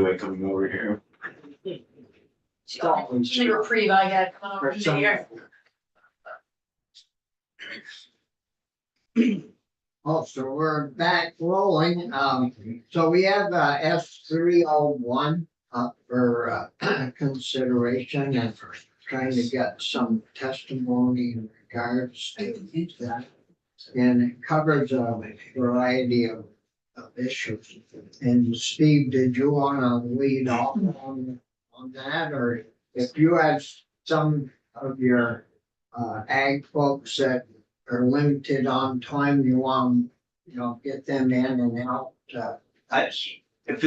enjoy coming over here. Reprieve I got coming over here. Oh, so we're back rolling. So we have S301 up for consideration and trying to get some testimony in regards to that. And it covers a variety of issues. And Steve, did you want to lead off on that? Or if you had some of your ag folks that are limited on time, you want, get them in and out. If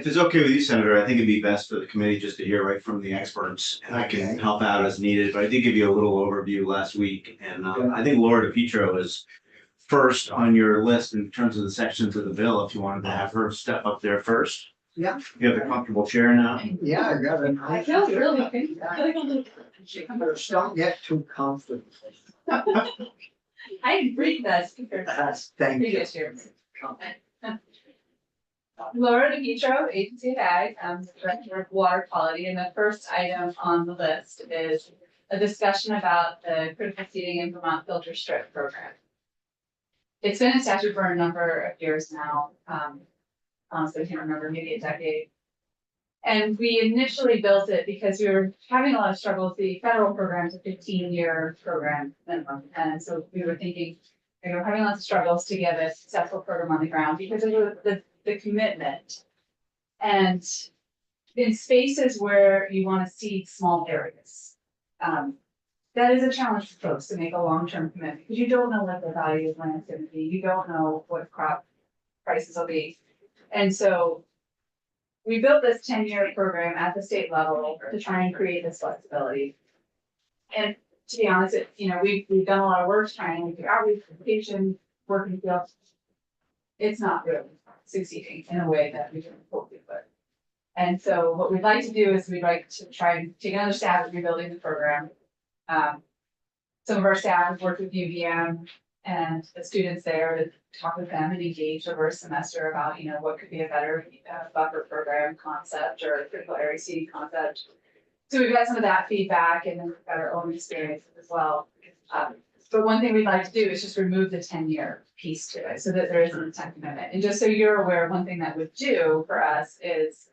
it's okay with you, Senator, I think it'd be best for the committee just to hear right from the experts, and I can Okay. help out as needed. But I did give you a little overview last week, and I think Laura DePietro is first on your list in terms of the sections of the bill. If you wanted to have her step up there first. Yeah. You have a comfortable chair now. Yeah, I got it. I feel really good. Don't get too comfortable. I breathe that speaker. Thank you. Previous year. Laura DePietro, Agency of Ag, I'm the Director of Water Quality, and the first item on the list is a discussion about the critical seeding in Vermont filter strip program. It's been in statute for a number of years now. Honestly, I can't remember, maybe a decade. And we initially built it because we were having a lot of struggles. The federal program is a 15-year program minimum. And so we were thinking, we were having lots of struggles to get a successful program on the ground because of the commitment. And in spaces where you want to seed small areas, that is a challenge for folks to make a long-term commitment because you don't know what the value of land is going to be. You don't know what crop prices will be. And so we built this 10-year program at the state level to try and create this flexibility. And to be honest, we've done a lot of work trying to do outreach, communication, working fields. It's not really succeeding in a way that we can hope it would. And so what we'd like to do is we'd like to try and take another stab at rebuilding the program. Some of our staff have worked with UVM and the students there to talk with them and engage over a semester about, what could be a better buffer program concept or critical area seeding concept. So we've got some of that feedback and then we've got our own experiences as well. But one thing we'd like to do is just remove the 10-year piece to it so that there isn't a time commitment. And just so you're aware, one thing that would do for us is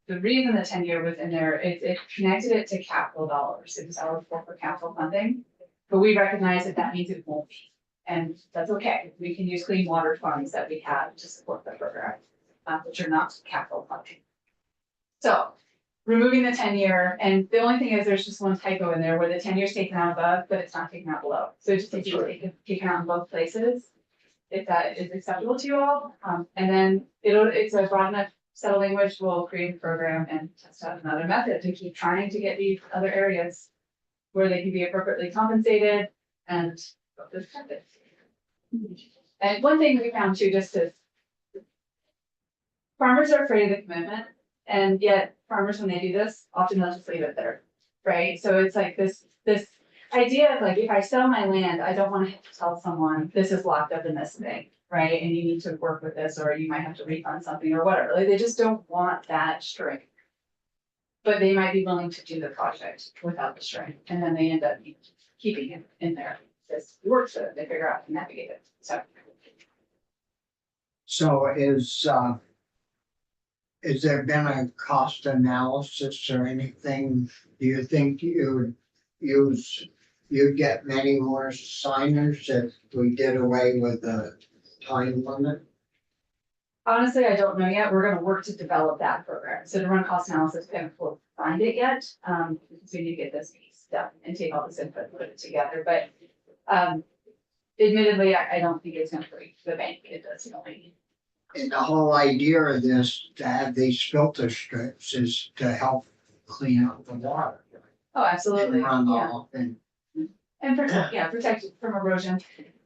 the reason the 10-year was in there, it connected it to capital dollars. It was eligible for capital funding, but we recognize that means it won't be. And that's okay. We can use clean water funds that we have to support the program, which are not capital funding. So removing the 10-year, and the only thing is there's just one typo in there where the 10 years taken out above, but it's not taken out below. So it just needs to be taken out in both places, if that is acceptable to you all. And then it's a broad enough set of language. We'll create a program and test out another method to keep trying to get these other areas where they can be appropriately compensated and protected. And one thing we found too, farmers are afraid of the commitment, and yet farmers, when they do this, often they'll just leave it there, right? So it's like this idea of like, if I sell my land, I don't want to have to tell someone this is locked up in this thing, right? And you need to work with this, or you might have to refund something or whatever. Like, they just don't want that string. But they might be willing to do the project without the string, and then they end up keeping it in there. This works, so they figure out how to navigate it. So is there been a cost analysis or anything? Do you think you'd get many more signers if we did away with the time limit? Honestly, I don't know yet. We're going to work to develop that program. So to run cost analysis, we haven't find it yet, because we need to get this piece done and take all this input and put it together. But admittedly, I don't think it's going to break the bank. It does only. And the whole idea of this, to have these filter strips, is to help clean up the water. Oh, absolutely. And Yeah. runoff And protect it from erosion.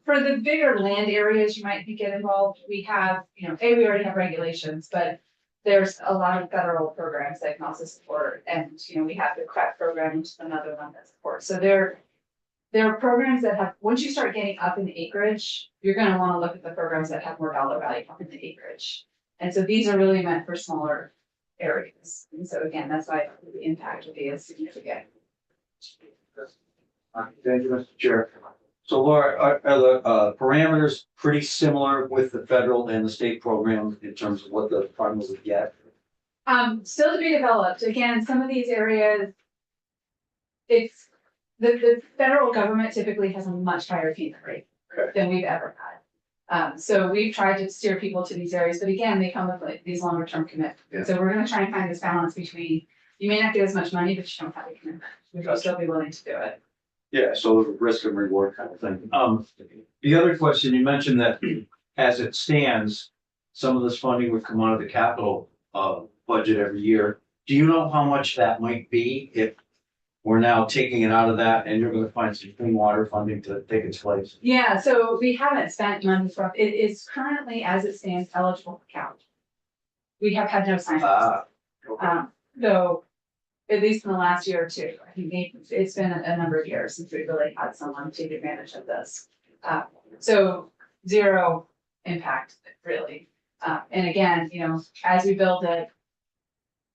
For the bigger land areas you might get involved, we have, we already have regulations, but there's a lot of federal programs that can also support. And, we have the CREP program, which is another one that supports. So there are programs that have, once you start getting up in the acreage, you're going to want to look at the programs that have more dollar value up in the acreage. And so these are really meant for smaller areas. And so again, that's why the impact will be as significant. Thank you, Mr. Chair. So Laura, are the parameters pretty similar with the federal and the state program in terms of what the farmers would get? Still to be developed. Again, some of these areas, it's, the federal government typically has a much higher FEMA rate Okay. than we've ever had. So we've tried to steer people to these areas, but again, they come with like these longer term commitments. Yeah. So we're gonna try and find this balance between, you may not get as much money, but you don't have a commitment. Would you still be willing to do it? Yeah, so the risk and reward kind of thing. The other question, you mentioned that as it stands, some of this funding would come out of the capital budget every year. Do you know how much that might be if we're now taking it out of that and you're gonna find some clean water funding to take its place? Yeah, so we haven't spent money from, it is currently, as it stands, eligible for CAP. We have had no sign. Okay. So at least in the last year or two, I think it's been a number of years since we really had someone take advantage of this. So zero impact, really. And again, you know, as we build it,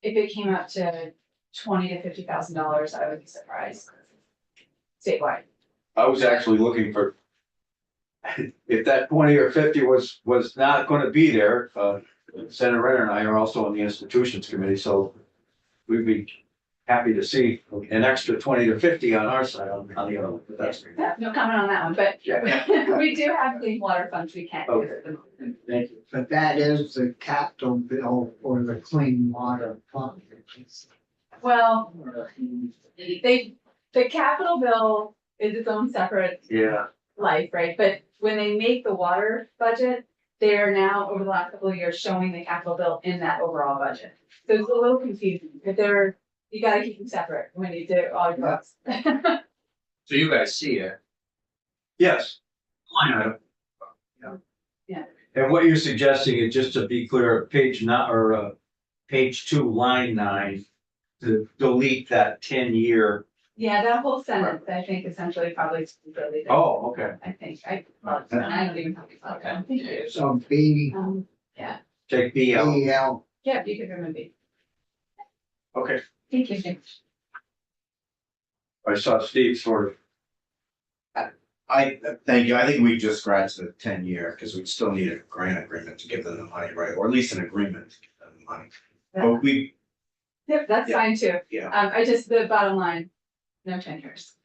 if it came up to $20,000 to $50,000, I would be surprised. Statewide. I was actually looking for, if that 20 or 50 was not gonna be there, Senator Renner and I are also on the institutions committee, so we'd be happy to see an extra 20 to 50 on our side on the other, one, but that's. Yeah, no comment on that one, but Yeah. we do have clean water funds we can't use at the moment. Thank you. But that is the capital bill for the clean water fund. Well, the capital bill is its own separate Yeah. life, right? But when they make the water budget, they are now, over the last couple of years, showing the capital bill in that overall budget. So it's a little confusing, but you gotta keep them separate when you do all your books. So you guys see it. Yes. Line item. Yeah. And what you're suggesting is, just to be clear, page 2, line 9, to delete that 10-year. Yeah, that whole sentence, I think essentially probably really. Oh, okay. I think, I don't even have to. Okay, thank you. So B, Take B out. BL, Yeah, you could remove it. Okay. Thank you. I saw Steve sort of. Thank you. I think we just scratched the 10-year because we still need a grant agreement to give them the money, right? Or at least an agreement to give them the money. But we, Yep, that's Yeah. fine too. Yeah. The bottom line, no 10 years.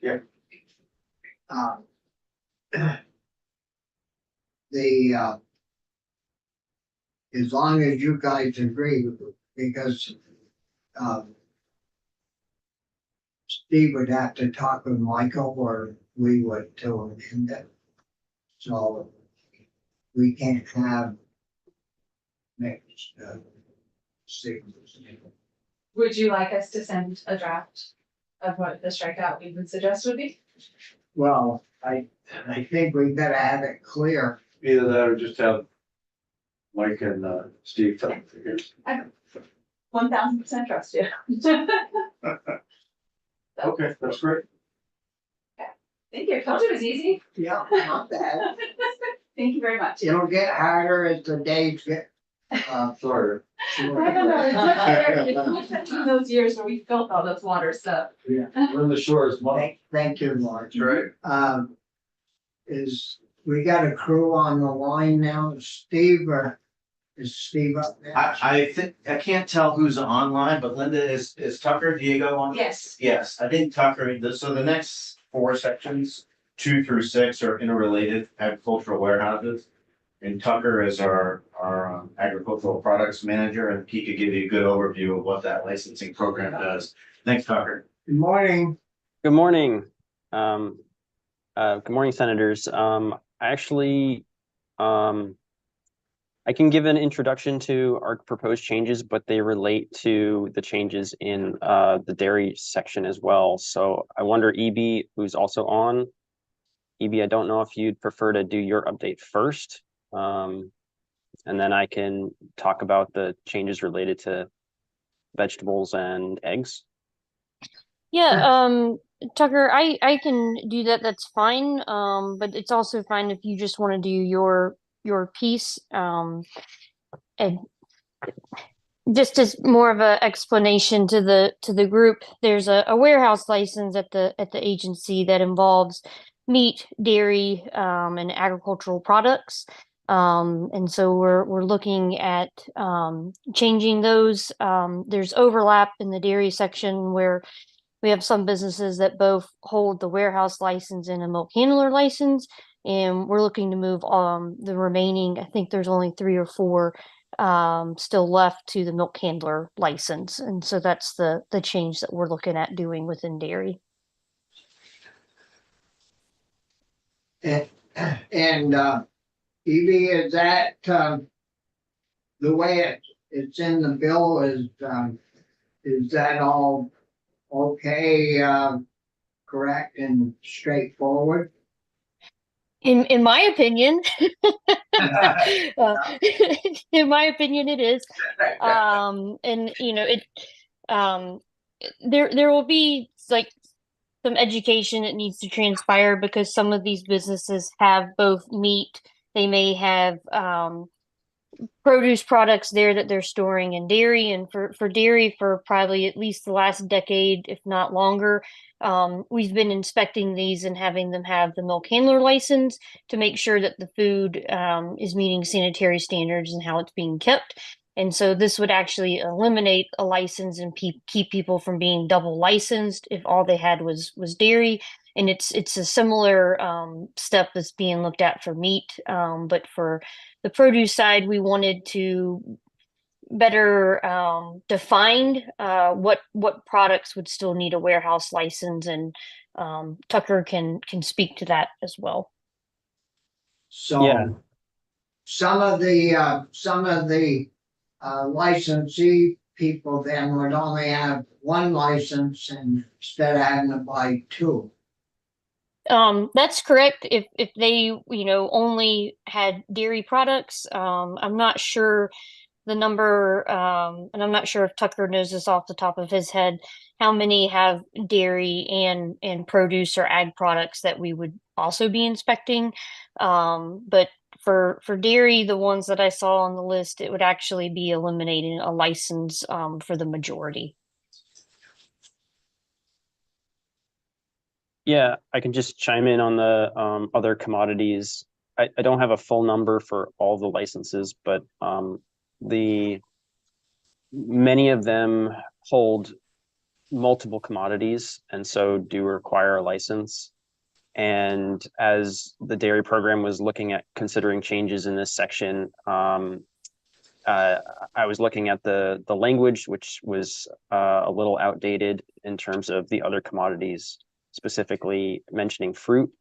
as long as you guys agree, because, Steve would have to talk with Michael or we would to amend it. So we can't have next, signals. Would you like us to send a draft of what the strikeout we would suggest would be? Well, I think we gotta have it clear. Either that or just have Mike and Steve tell me. 1000% trust you. Okay, that's great. Thank you. Told you it was easy. Yeah, not bad. Thank you very much. It'll get harder as the days get, Sorry. I don't know. It's much better. It's much better than those years where we felt all this water stuff. We're in the shores, Mike. Thank you, Mark. Right. We got a crew on the line now, Steve, or is Steve up there? I think, I can't tell who's online, but Linda, is Tucker Diego on? Yes. Yes, I think Tucker, so the next 4 sections, 2 through 6 are interrelated agricultural warehouses. And Tucker is our agricultural products manager, and he could give you a good overview of what that licensing program does. Thanks, Tucker. Good morning. Good morning. Good morning, senators. I can give an introduction to our proposed changes, but they relate to the changes in the dairy section as well. So I wonder, EB, who's also on. EB, I don't know if you'd prefer to do your update first. And then I can talk about the changes related to vegetables and eggs. Yeah, Tucker, I can do that. That's fine. But it's also fine if you just want to do your piece. And just as more of a explanation to the group, there's a warehouse license at the agency that involves meat, dairy, and agricultural products. And so we're looking at changing those. There's overlap in the dairy section where we have some businesses that both hold the warehouse license and a milk handler license, and we're looking to move the remaining, I think there's only 3 or 4 still left to the milk handler license. And so that's the change that we're looking at doing within dairy. And Evie, is that the way it's in the bill is that all okay, correct and straightforward? In my opinion, in my opinion, it is. And you know, there will be like some education that needs to transpire because some of these businesses have both meat, they may have produce products there that they're storing in dairy, and for dairy for probably at least the last decade, if not longer. We've been inspecting these and having them have the milk handler license to make sure that the food is meeting sanitary standards and how it's being kept. And so this would actually eliminate a license and keep people from being double licensed if all they had was dairy. And it's a similar step that's being looked at for meat, but for the produce side, we wanted to better define what products would still need a warehouse license, and Tucker can speak to that as well. Yeah. So some of the licensee people then would only have one license instead of having to buy 2. That's correct. If they, only had dairy products, I'm not sure the number, and I'm not sure if Tucker knows this off the top of his head, how many have dairy and produce or ag products that we would also be inspecting. But for dairy, the ones that I saw on the list, it would actually be eliminating a license for the majority. Yeah, I can just chime in on the other commodities. I don't have a full number for all the licenses, but many of them hold multiple commodities and so do require a license. And as the dairy program was looking at considering changes in this section, I was looking at the language, which was a little outdated in terms of the other commodities, specifically mentioning fruit,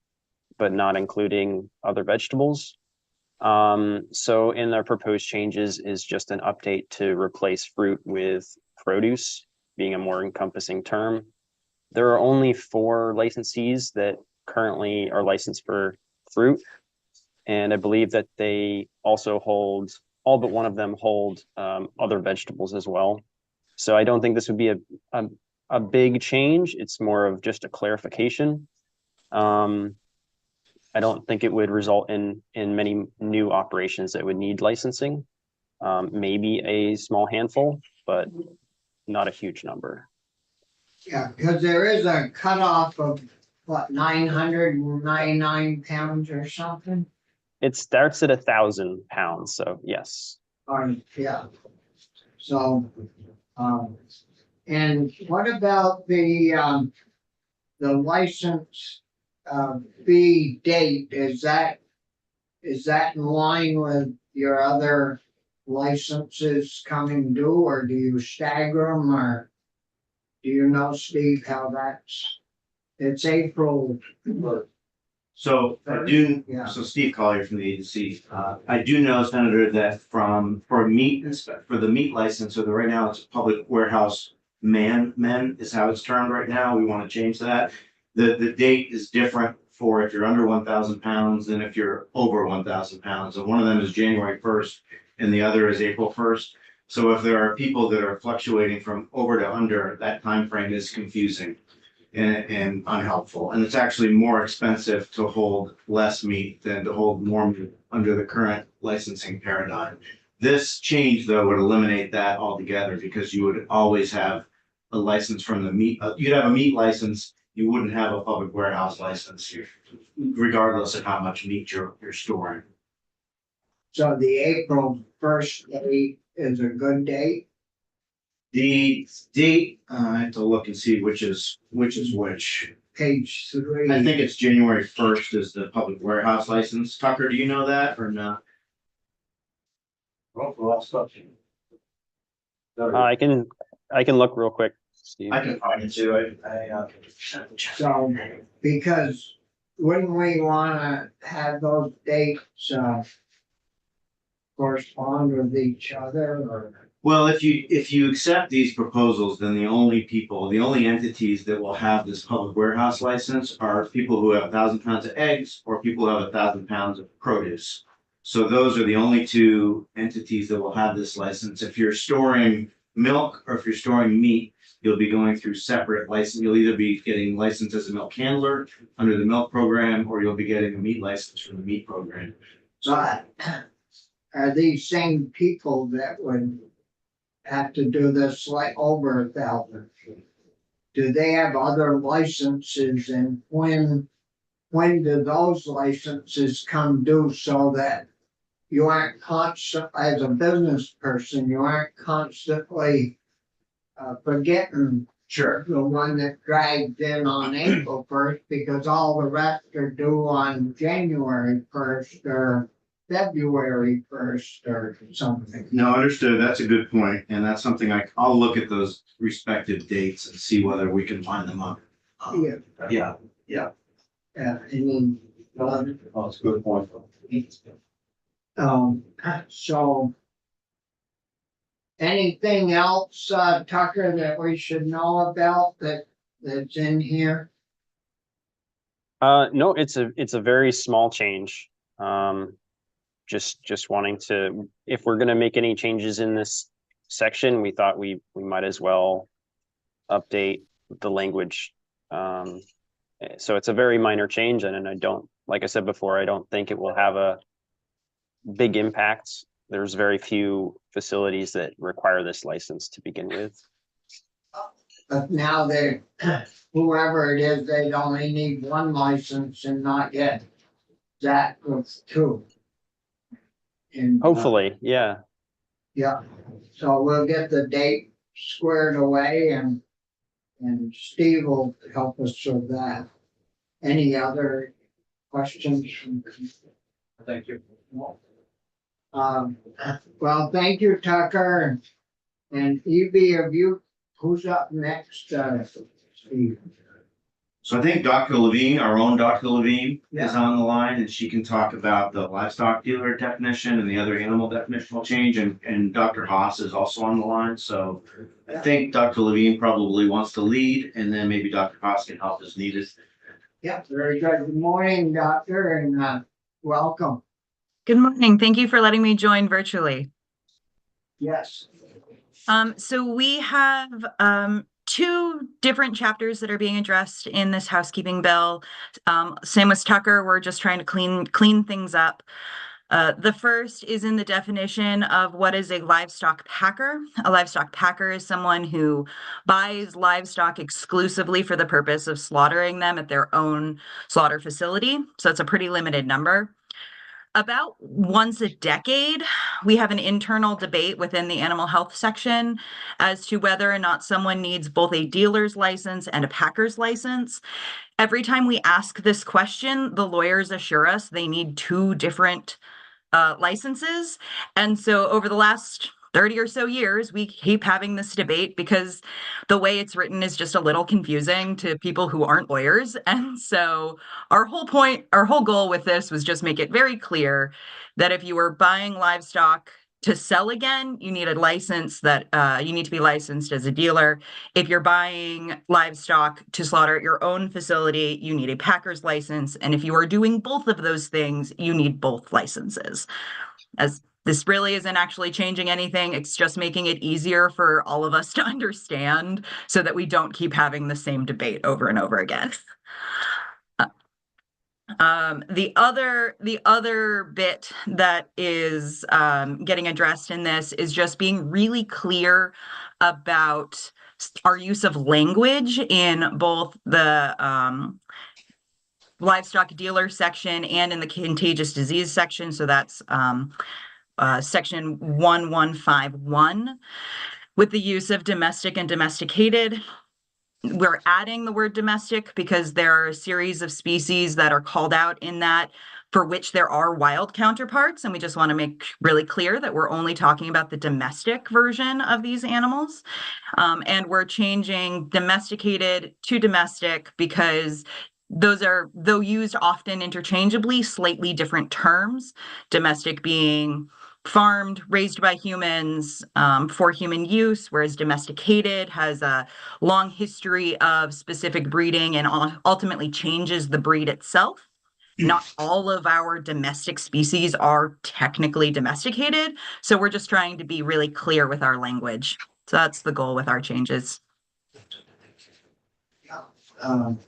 but not including other vegetables. So in the proposed changes is just an update to replace fruit with produce, being a more encompassing term. There are only 4 licensees that currently are licensed for fruit, and I believe that they also hold, all but one of them hold other vegetables as well. So I don't think this would be a big change. It's more of just a clarification. I don't think it would result in many new operations that would need licensing. Maybe a small handful, but not a huge number. Yeah, because there is a cutoff of what, 999 pounds or something? It starts at 1,000 pounds, so yes. Or, yeah. So, and what about the license fee date? Is that in line with your other licenses coming due, or do you stagger them, or do you know, Steve, how it's April? So I do, Yeah. so Steve Collier from the agency, I do know, Senator, that for the meat license, so right now it's public warehouse men is how it's termed right now. We want to change that. The date is different for if you're under 1,000 pounds than if you're over 1,000 pounds. And one of them is January 1st and the other is April 1st. So if there are people that are fluctuating from over to under, that time frame is confusing and unhelpful. And it's actually more expensive to hold less meat than to hold more meat under the current licensing paradigm. This change though would eliminate that altogether because you would always have a license from the meat, you'd have a meat license, you wouldn't have a public warehouse license regardless of how much meat you're storing. So the April 1st date is a good date. The date, I have to look and see which is which. Page 3. I think it's January 1st is the public warehouse license. Tucker, do you know that or not? Well, for all stuff. I can look real quick, Steve. I can find it too. So, because wouldn't we wanna have those dates, correspond with each other or? Well, if you accept these proposals, then the only entities that will have this public warehouse license are people who have 1,000 pounds of eggs or people who have 1,000 pounds of produce. So those are the only two entities that will have this license. If you're storing milk or if you're storing meat, you'll be going through separate license. You'll either be getting licensed as a milk handler under the milk program, or you'll be getting a meat license from the meat program. But are these same people that would have to do this like over 1,000 feet? Do they have other licenses, and when do those licenses come due so that you aren't constant, as a business person, you aren't constantly forgetting Sure. the one that dragged in on April 1st because all the rest are due on January 1st or February 1st or something. No, understood. That's a good point. And that's something I'll look at those respective dates and see whether we can line them up. Yeah. Yeah. I mean, Oh, that's a good point. so anything else, Tucker, that we should know about that's in here? No, it's a very small change. Just wanting to, if we're gonna make any changes in this section, we thought we might as well update the language. So it's a very minor change, and I don't, like I said before, I don't think it will have a big impact. There's very few facilities that require this license to begin with. But now they, whoever it is, they'd only need one license and not get that with two. And, Hopefully, yeah. yeah, so we'll get the date squared away and Steve will help us with that. Any other questions from? Thank you. Well, thank you, Tucker, and Evie, have you, who's up next, Steve? So I think Dr. Levine, our own Dr. Levine, is Yeah. on the line and she can talk about the livestock dealer definition and the other animal definitional change, and Dr. Haas is also on the line. So I think Dr. Levine probably wants to lead and then maybe Dr. Haas can help as needed. Yeah, very good. Good morning, Doctor, and welcome. Good morning. Thank you for letting me join virtually. Yes. So we have two different chapters that are being addressed in this housekeeping bill. Same with Tucker, we're just trying to clean things up. The first is in the definition of what is a livestock packer. A livestock packer is someone who buys livestock exclusively for the purpose of slaughtering them at their own slaughter facility. So it's a pretty limited number. About once a decade, we have an internal debate within the animal health section as to whether or not someone needs both a dealer's license and a packer's license. Every time we ask this question, the lawyers assure us they need two different licenses. And so over the last 30 or so years, we keep having this debate because the way it's written is just a little confusing to people who aren't lawyers. And so our whole goal with this was just make it very clear that if you are buying livestock to sell again, you need a license that you need to be licensed as a dealer. If you're buying livestock to slaughter at your own facility, you need a packer's license. And if you are doing both of those things, you need both licenses. As this really isn't actually changing anything. It's just making it easier for all of us to understand so that we don't keep having the same debate over and over again. The other bit that is getting addressed in this is just being really clear about our use of language in both the livestock dealer section and in the contagious disease section. So that's section 1151 with the use of domestic and domesticated. We're adding the word domestic because there are a series of species that are called out in that for which there are wild counterparts. And we just want to make really clear that we're only talking about the domestic version of these animals. And we're changing domesticated to domestic because those are, though used often interchangeably, slightly different terms. Domestic being farmed, raised by humans for human use, whereas domesticated has a long history of specific breeding and ultimately changes the breed itself. Not all of our domestic species are technically domesticated, so we're just trying to be really clear with our language. So that's the goal with our changes. Um,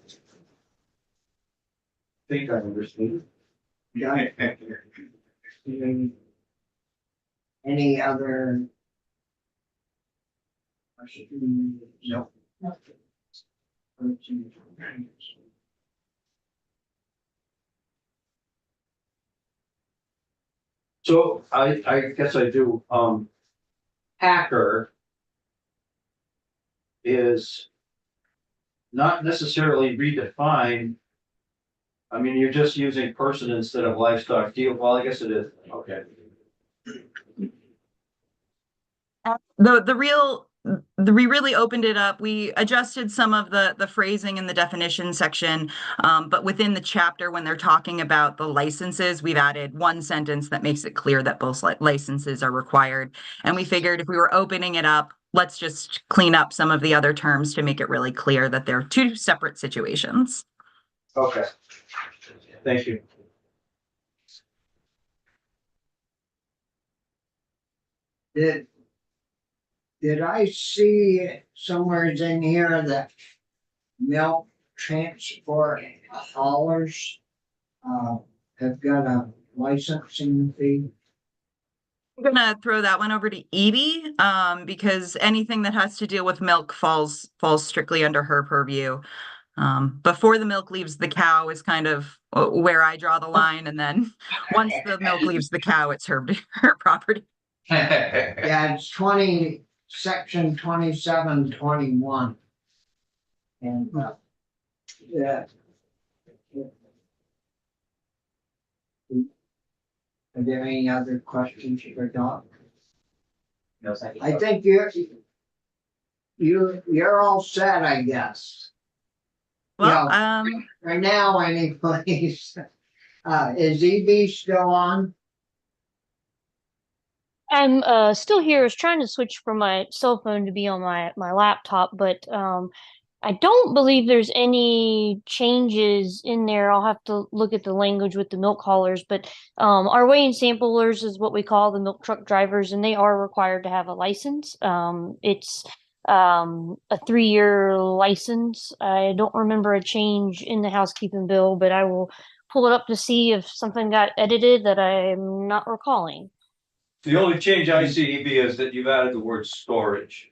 Think I understood. yeah. Any other? No. So I guess I do, hacker is not necessarily redefined. I mean, you're just using person instead of livestock deal. Well, I guess it is. Okay. We really opened it up. We adjusted some of the phrasing in the definition section, but within the chapter, when they're talking about the licenses, we've added one sentence that makes it clear that both licenses are required. And we figured if we were opening it up, let's just clean up some of the other terms to make it really clear that they're two separate situations. Okay. Thank you. Did I see somewhere in here that milk transport haulers have got a licensing fee? I'm gonna throw that one over to Evie, because anything that has to deal with milk falls strictly under her purview. Before the milk leaves the cow is kind of where I draw the line, and then once the milk leaves the cow, it's her property. Yeah, it's section 2721. And yeah. Are there any other questions for Doc? No, thank you. I think you're all set, I guess. Well, Right now, anyplace. Is EB still on? I'm still here. I was trying to switch from my cell phone to be on my laptop, but I don't believe there's any changes in there. I'll have to look at the language with the milk haulers, but our weigh-in samplers is what we call the milk truck drivers, and they are required to have a license. It's a 3-year license. I don't remember a change in the housekeeping bill, but I will pull it up to see if something got edited that I'm not recalling. The only change I see, EB, is that you've added the word storage.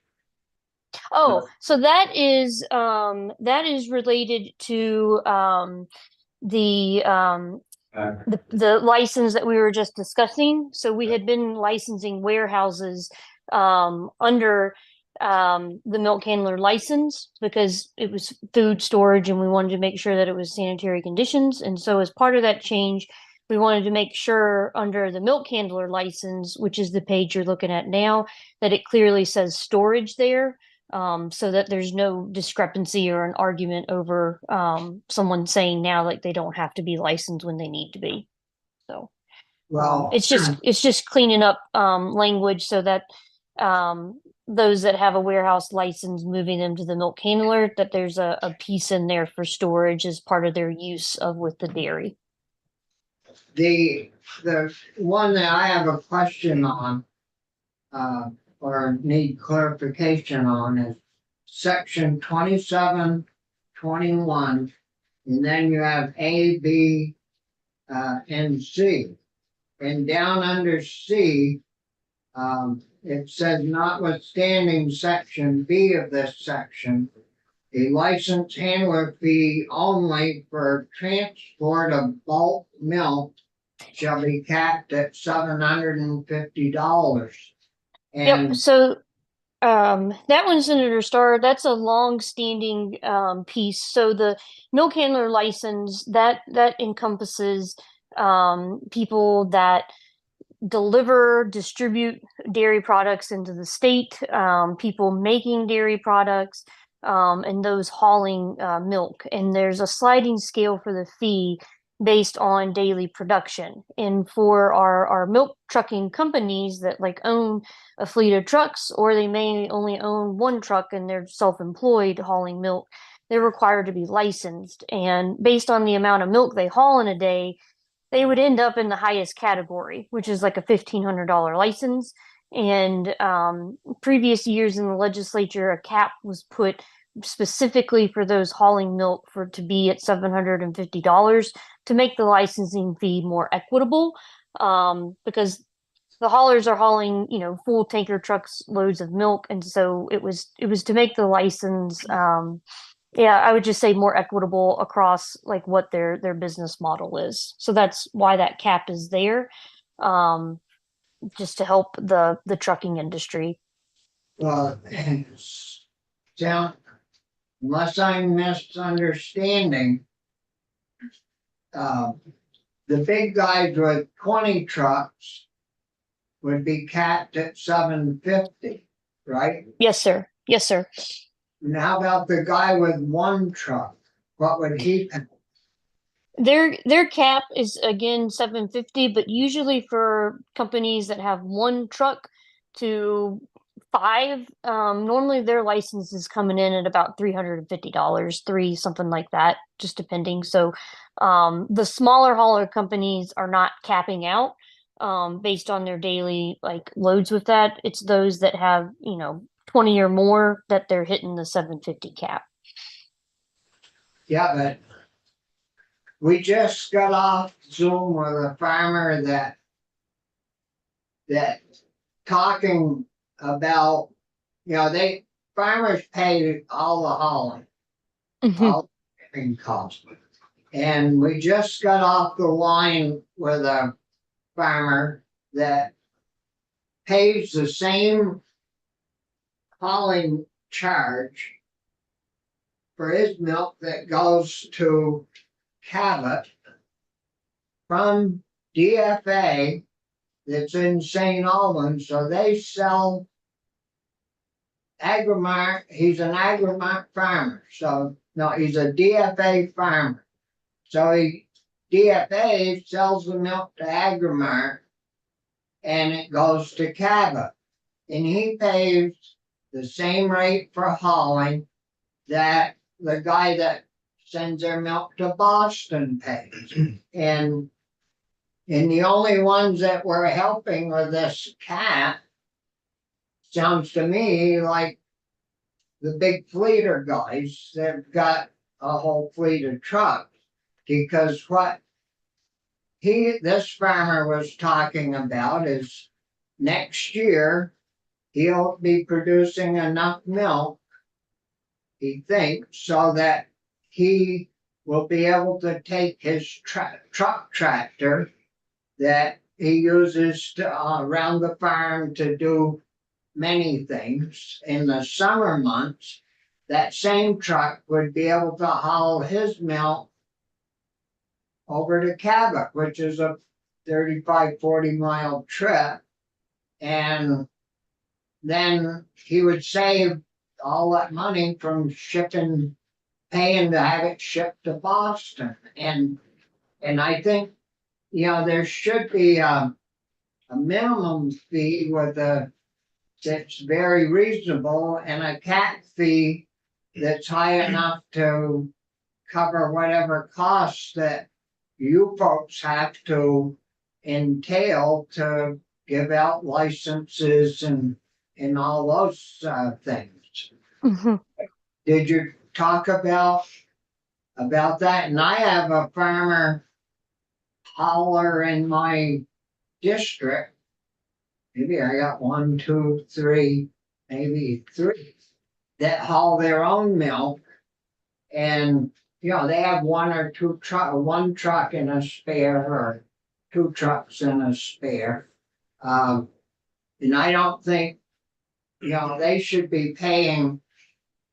Oh, so that is related to the license that we were just discussing. So we had been licensing warehouses under the milk handler license because it was food storage and we wanted to make sure that it was sanitary conditions. And so as part of that change, we wanted to make sure under the milk handler license, which is the page you're looking at now, that it clearly says storage there. So that there's no discrepancy or an argument over someone saying now like they don't have to be licensed when they need to be. So Well, it's just cleaning up language so that those that have a warehouse license, moving them to the milk handler, that there's a piece in there for storage as part of their use of with the dairy. the one that I have a question on, or need clarification on is section 2721, and then you have A, B, and C. And down under C, it says notwithstanding section B of this section, a license handler fee only for transport of bulk milk shall be capped at $750. Yep, And so that one, Senator Starr, that's a long-standing piece. So the milk handler license that encompasses people that deliver, distribute dairy products into the state, people making dairy products, and those hauling milk. And there's a sliding scale for the fee based on daily production. And for our milk trucking companies that like own a fleet of trucks, or they may only own one truck and they're self-employed hauling milk, they're required to be licensed. And based on the amount of milk they haul in a day, they would end up in the highest category, which is like a $1,500 license. And previous years in the legislature, a cap was put specifically for those hauling milk for to be at $750 to make the licensing fee more equitable, because the haulers are hauling, full tanker trucks loads of milk, and so it was to make the license, I would just say more equitable across like what their business model is. So that's why that cap is there, just to help the trucking industry. well, sound, unless I'm misunderstanding, the big guys with 20 trucks would be capped at $750, right? Yes, sir. Yes, sir. And how about the guy with one truck? What would he pay? Their cap is again $750, but usually for companies that have one truck to five, normally their license is coming in at about $350, three, something like that, just depending. So the smaller hauler companies are not capping out based on their daily like loads with that. It's those that have, 20 or more that they're hitting the 750 cap. Yeah, but we just got off Zoom with a farmer that talking about, farmers pay all the hauling, all the shipping costs. And we just got off the line with a farmer that pays the same hauling charge for his milk that goes to Cabot from DFA that's in St. Albans. So they sell Agrimark. He's an Agrimark farmer. So no, he's a DFA farmer. So DFA sells the milk to Agrimark and it goes to Cabot. And he pays the same rate for hauling that the guy that sends their milk to Boston pays. And the only ones that were helping with this cap sounds to me like the big fleeter guys that've got a whole fleet of trucks. Because what this farmer was talking about is next year he'll be producing enough milk, he thinks, so that he will be able to take his truck tractor that he uses around the farm to do many things. In the summer months, that same truck would be able to haul his milk over to Cabot, which is a 35-40 mile trip. And then he would save all that money from paying to have it shipped to Boston. And I think, there should be a minimum fee that's very reasonable and a cap fee that's high enough to cover whatever costs that you folks have to entail to give out licenses and all those things. Mm-hmm. Did you talk about that? And I have a farmer hauler in my district. Maybe I got 1, 2, 3, maybe 3 that haul their own milk. And, they have 1 or 2 one truck and a spare, or 2 trucks and a spare. And I don't think, they should be paying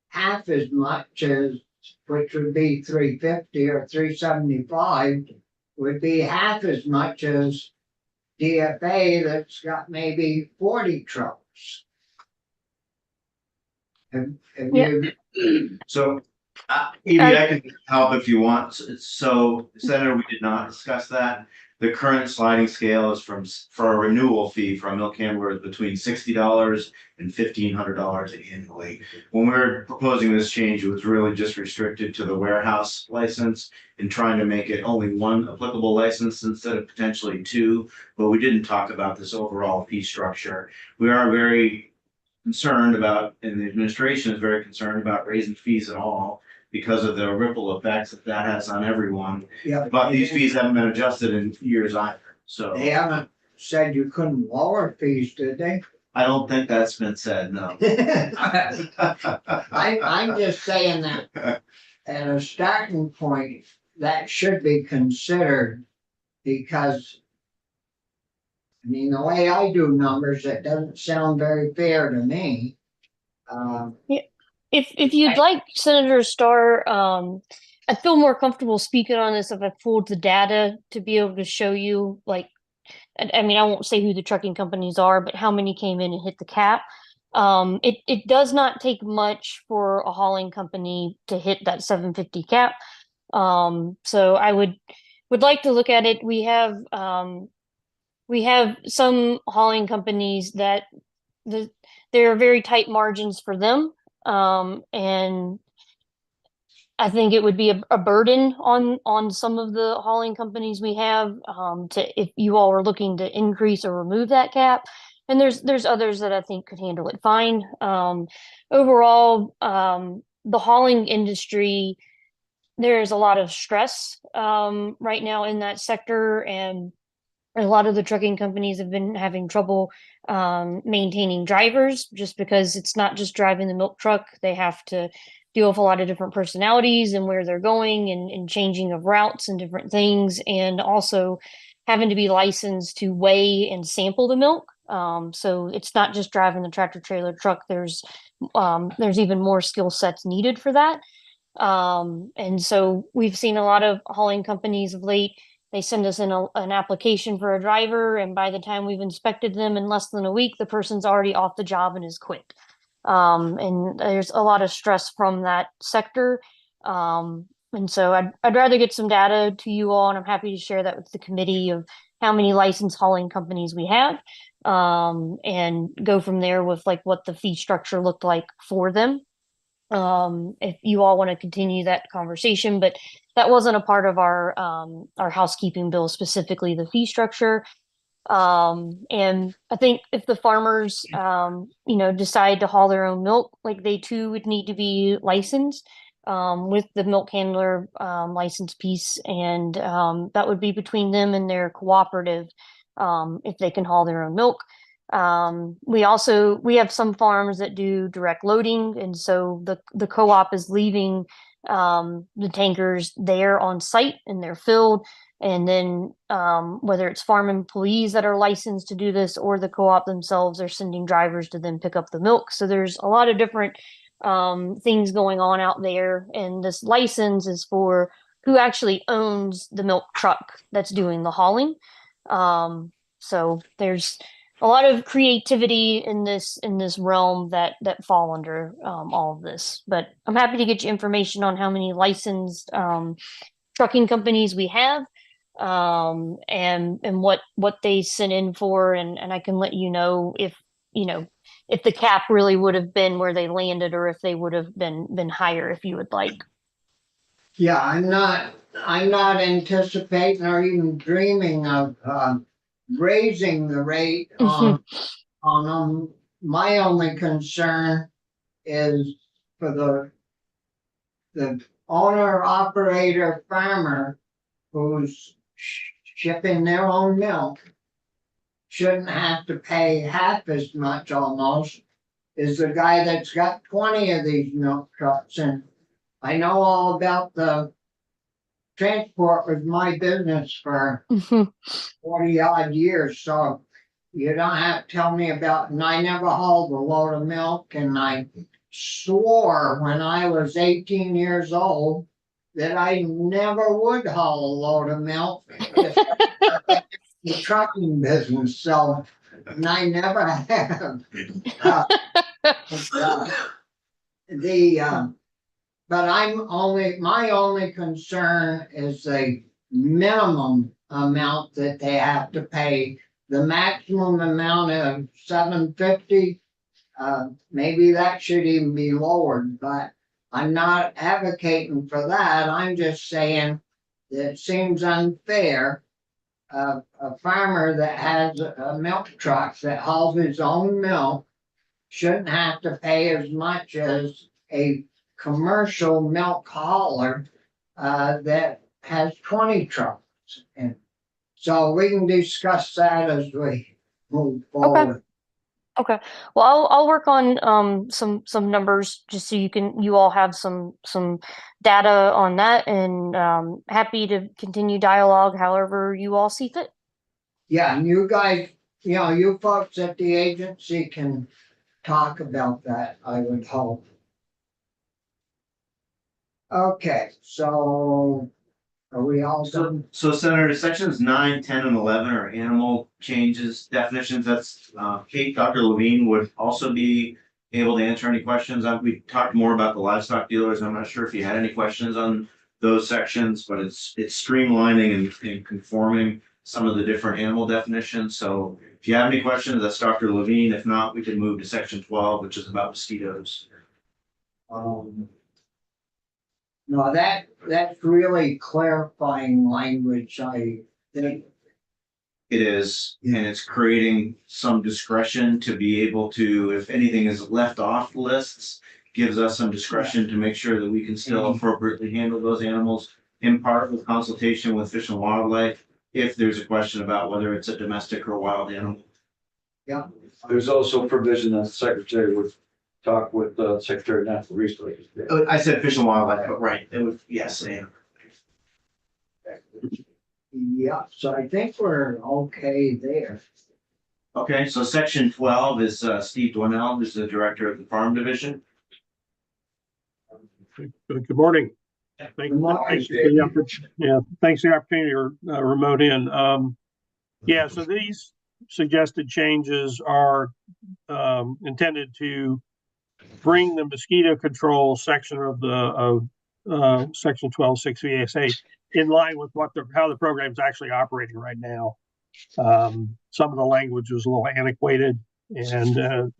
half as much as, which would be $3.50 or $3.75, would be half as much as DFA that's got maybe 40 trucks. Have Yeah. you? So, Evie, I can help if you want. So, Senator, we did not discuss that. The current sliding scale is for a renewal fee from milk handlers between $60 and $1,500 annually. When we were proposing this change, it was really just restricted to the warehouse license and trying to make it only 1 applicable license instead of potentially 2. But we didn't talk about this overall fee structure. We are very concerned about, and the administration is very concerned about raising fees at all because of the ripple effects that has on everyone. Yeah. But these fees haven't been adjusted in years either, so They haven't said you couldn't lower fees, did they? I don't think that's been said, no. I'm just saying that at a starting point, that should be considered, because the way I do numbers, it doesn't sound very fair to me. If you'd like, Senator Starr, I feel more comfortable speaking on this if I pulled the data to be able to show you, like, I won't say who the trucking companies are, but how many came in and hit the cap. It does not take much for a hauling company to hit that 750 cap. So I would like to look at it. We have some hauling companies that there are very tight margins for them. And I think it would be a burden on some of the hauling companies we have, if you all were looking to increase or remove that cap. And there's others that I think could handle it fine. Overall, the hauling industry, there's a lot of stress right now in that sector, and a lot of the trucking companies have been having trouble maintaining drivers, just because it's not just driving the milk truck. They have to deal with a lot of different personalities and where they're going, and changing of routes and different things, and also having to be licensed to weigh and sample the milk. So it's not just driving the tractor trailer truck. There's even more skill sets needed for that. And so we've seen a lot of hauling companies of late. They send us in an application for a driver, and by the time we've inspected them in less than a week, the person's already off the job and has quit. And there's a lot of stress from that sector. And so I'd rather get some data to you all, and I'm happy to share that with the committee of how many licensed hauling companies we have, and go from there with like what the fee structure looked like for them. If you all want to continue that conversation, but that wasn't a part of our housekeeping bill, specifically the fee structure. And I think if the farmers, decide to haul their own milk, like, they too would need to be licensed with the milk handler license piece, and that would be between them and their cooperative if they can haul their own milk. We have some farms that do direct loading, and so the co-op is leaving the tankers there on site, and they're filled. And then whether it's farm employees that are licensed to do this, or the co-op themselves are sending drivers to then pick up the milk. So there's a lot of different things going on out there. And this license is for who actually owns the milk truck that's doing the hauling. So there's a lot of creativity in this realm that fall under all of this. But I'm happy to get you information on how many licensed trucking companies we have, and what they sent in for, and I can let you know if the cap really would have been where they landed, or if they would have been higher, if you would like. Yeah, I'm not anticipating or even dreaming of raising the rate on them. My only concern is for the owner, operator, farmer who's shipping their own milk shouldn't have to pay half as much almost as the guy that's got 20 of these milk trucks. And I know all about the transport with my business for 40 odd years, so you don't have to tell me about, and I never hauled a load of milk, and I swore when I was 18 years old that I never would haul a load of milk. The trucking business, so, and I never have. But my only concern is the minimum amount that they have to pay. The maximum amount of $7.50, maybe that should even be lowered, but I'm not advocating for that. I'm just saying that it seems unfair. A farmer that has a milk truck that hauls his own milk shouldn't have to pay as much as a commercial milk hauler that has 20 trucks. And so we can discuss that as we move forward. Okay, well, I'll work on some numbers just so you all have some data on that, and happy to continue dialogue however you all see fit. Yeah, and you guys, you folks at the agency can talk about that, I would hope. Okay, so are we all done? So Senator, sections 9, 10, and 11 are animal changes, definitions. That's, Dr. Levine would also be able to answer any questions. We talked more about the livestock dealers. I'm not sure if you had any questions on those sections, but it's streamlining and conforming some of the different animal definitions. So if you have any questions, that's Dr. Levine. If not, we can move to section 12, which is about mosquitoes. No, that's really clarifying language, I think. It is, and it's creating some discretion to be able to, if anything is left off lists, gives us some discretion to make sure that we can still appropriately handle those animals, in part with consultation with Fish and Wildlife, if there's a question about whether it's a domestic or wild animal. Yeah. There's also provision that the secretary would talk with the Secretary of Natural Resources. I said Fish and Wildlife, but right, it was, yes, and. Yeah, so I think we're okay there. Okay, so section 12 is Steve Dwinell, who's the director of the Farm Division. Good morning. Thanks for the opportunity to remote in. Yeah, so these suggested changes are intended to bring the mosquito control section of section 12.6 VSA in line with how the program is actually operating right now. Some of the language is a little antiquated, and it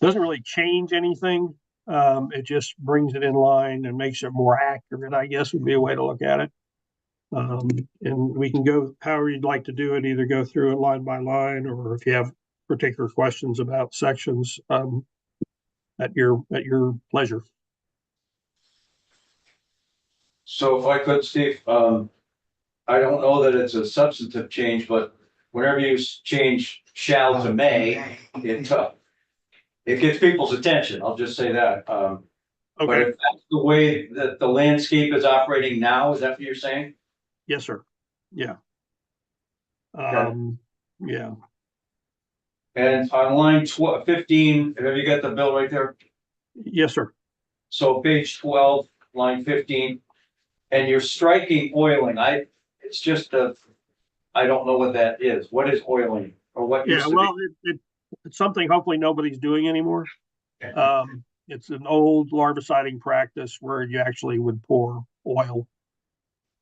doesn't really change anything. It just brings it in line and makes it more accurate, I guess would be a way to look at it. And we can go however you'd like to do it, either go through it line by line, or if you have particular questions about sections, at your pleasure. So if I could, Steve, I don't know that it's a substantive change, but whenever you change shall to may, it gets people's attention. I'll just say that. But if that's the way that the landscape is operating now, is that what you're saying? Yes, sir. Yeah. Yeah. And on line 15, have you got the bill right there? Yes, sir. So page 12, line 15, and you're striking oiling. It's just I don't know what that is. What is oiling, or what? Yeah, well, it's something hopefully nobody's doing anymore. It's an old larviciding practice where you actually would pour oil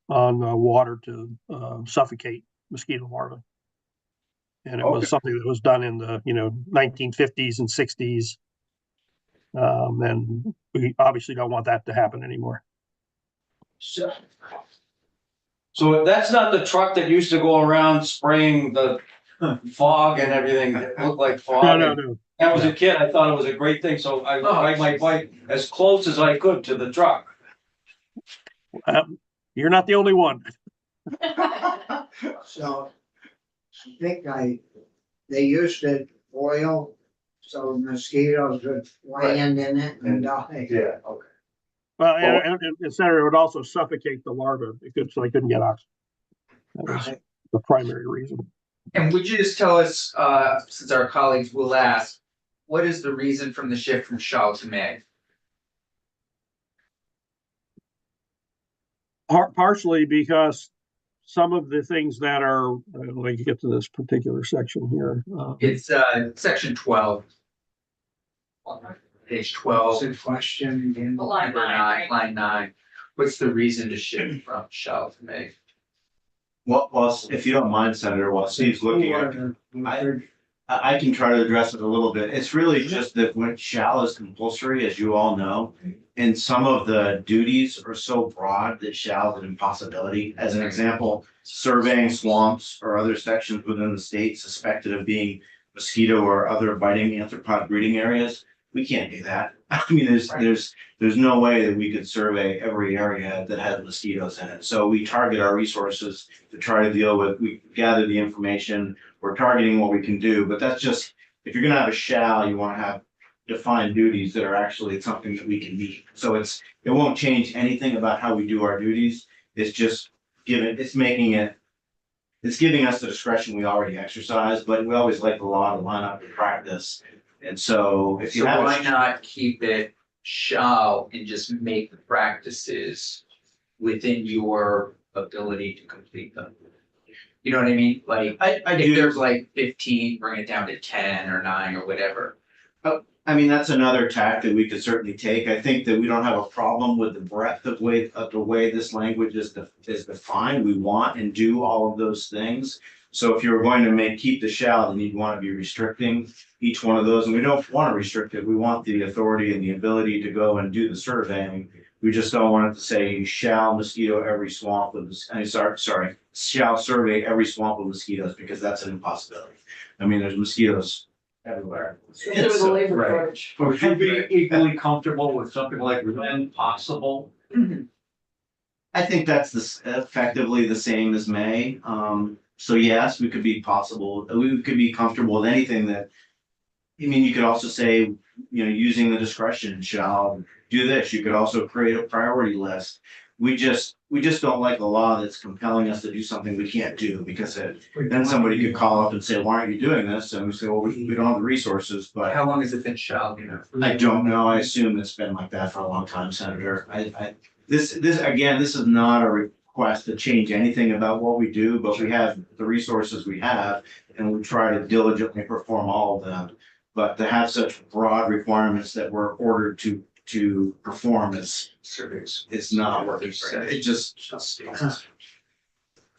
on water to suffocate mosquito larvae. And it was something that was done in the 1950s and 60s. And we obviously don't want that to happen anymore. So that's not the truck that used to go around spraying the fog and everything that looked like fog. No. I was a kid, I thought it was a great thing, so I ride my bike as close as I could to the truck. You're not the only one. So I think they used to oil, so mosquitoes would land in it and die. Yeah, okay. Well, and et cetera, it would also suffocate the larva because they couldn't get oxygen. That was Right. the primary reason. And would you just tell us, since our colleagues will ask, what is the reason from the shift from shall to may? Partially because some of the things that are, let me get to this particular section here. It's section 12. Page 12. What's the question again? Line Number 9, right? Line 9. What's the reason to shift from shall to may? Well, if you don't mind, Senator, while Steve's looking at it, I can try to address it a little bit. It's really just that when shall is compulsory, as you all know. And some of the duties are so broad that shall is an impossibility. As an example, surveying swamps or other sections within the state suspected of being mosquito or other biting arthropod breeding areas. We can't do that. I mean, there's no way that we could survey every area that has mosquitoes in it. So we target our resources to try to deal with, we gather the information, we're targeting what we can do, but that's just, if you're gonna have a shall, you wanna have defined duties that are actually something that we can meet. So it won't change anything about how we do our duties. It's just it's giving us the discretion we already exercise, but we always like the law to line up with practice. And so if you So have. why not keep it shall and just make the practices within your ability to complete them? You know what I mean? Like, I if do. there's like 15, bring it down to 10 or 9 or whatever. I mean, that's another tack that we could certainly take. I think that we don't have a problem with the breadth of the way this language is defined. We want and do all of those things. So if you're going to keep the shall, then you'd want to be restricting each one of those. And we don't want to restrict it. We want the authority and the ability to go and do the surveying. We just don't want it to say you shall mosquito every swamp with, shall survey every swamp with mosquitoes, because that's an impossibility. I mean, there's mosquitoes everywhere. Right. Would you be equally comfortable with something like when possible? I think that's effectively the same as may. So yes, we could be comfortable with anything that, I mean, you could also say, using the discretion, shall do this. You could also create a priority list. We just don't like a law that's compelling us to do something we can't do, because then somebody could call up and say, why aren't you doing this? And we say, well, we don't have the resources, but How long has it been shall, I don't know. I assume it's been like that for a long time, Senator. This is not a request to change anything about what we do, but we have the resources we have, and we try to diligently perform all of them. But to have such broad requirements that we're ordered to perform is not what it said. It just. So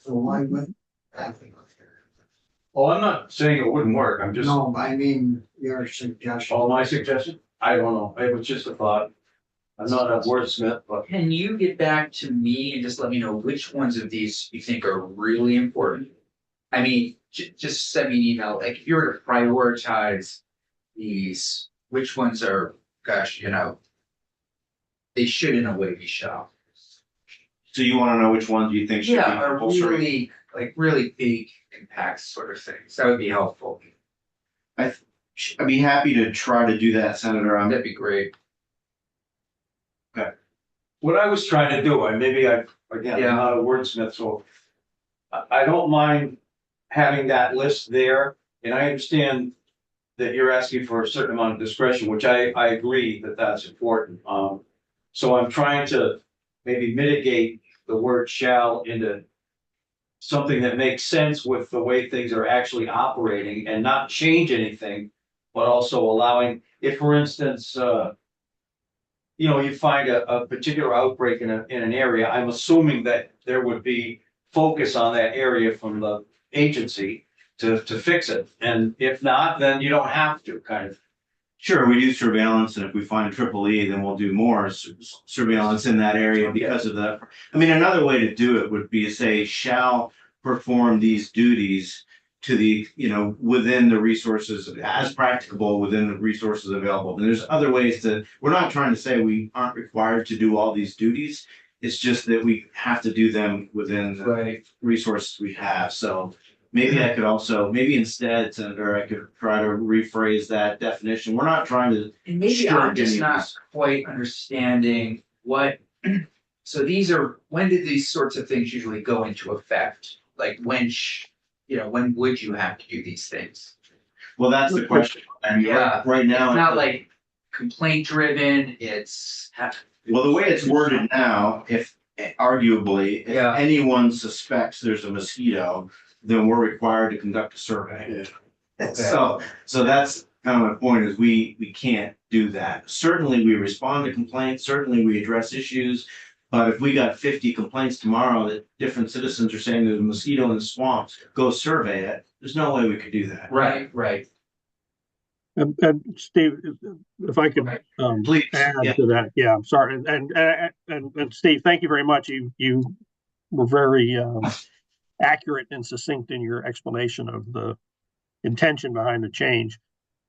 why would that be? Oh, I'm not saying it wouldn't work. I'm just, No, I mean, your suggestion. my suggestion? I don't know. It was just a thought. I'm not a wordsmith, but Can you get back to me and just let me know which ones of these you think are really important? I mean, just send me an email, like if you were to prioritize these, which ones are, gosh, they should in a way be shall. So you want to know which ones you think should be Yeah, are compulsory? really big impacts sort of things. That would be helpful. I'd be happy to try to do that, Senator. That'd be great. what I was trying to do, and maybe I'm Yeah. not a wordsmith, so I don't mind having that list there, and I understand that you're asking for a certain amount of discretion, which I agree that that's important. So I'm trying to maybe mitigate the word shall into something that makes sense with the way things are actually operating and not change anything, but also allowing, if for instance, you find a particular outbreak in an area, I'm assuming that there would be focus on that area from the agency to fix it. And if not, then you don't have to, kind of. Sure, we do surveillance, and if we find a triple E, then we'll do more surveillance in that area because of that. I mean, another way to do it would be to say, shall perform these duties to the, within the resources, as practicable within the resources available. And there's other ways we're not trying to say we aren't required to do all these duties. It's just that we have to do them within the Right. resources we have, so maybe I could also, maybe instead, Senator, I could try to rephrase that definition. We're not trying to And maybe Sure, I'm just Jimmy, not please. quite understanding what, so these are, when did these sorts of things usually go into effect? Like when, when would you have to do these things? Well, that's the question. I mean, Yeah. right now. It's not like complaint driven, it's. Well, the way it's worded now, if arguably, if Yeah. anyone suspects there's a mosquito, then we're required to conduct a survey. So that's kind of my point is we can't do that. Certainly, we respond to complaints, certainly we address issues. But if we got 50 complaints tomorrow that different citizens are saying there's a mosquito in the swamps, go survey it. There's no way we could do that. Right. And Steve, if I could, Please, add yeah. to that, yeah, I'm sorry, and Steve, thank you very much. You were very, accurate and succinct in your explanation of the intention behind the change.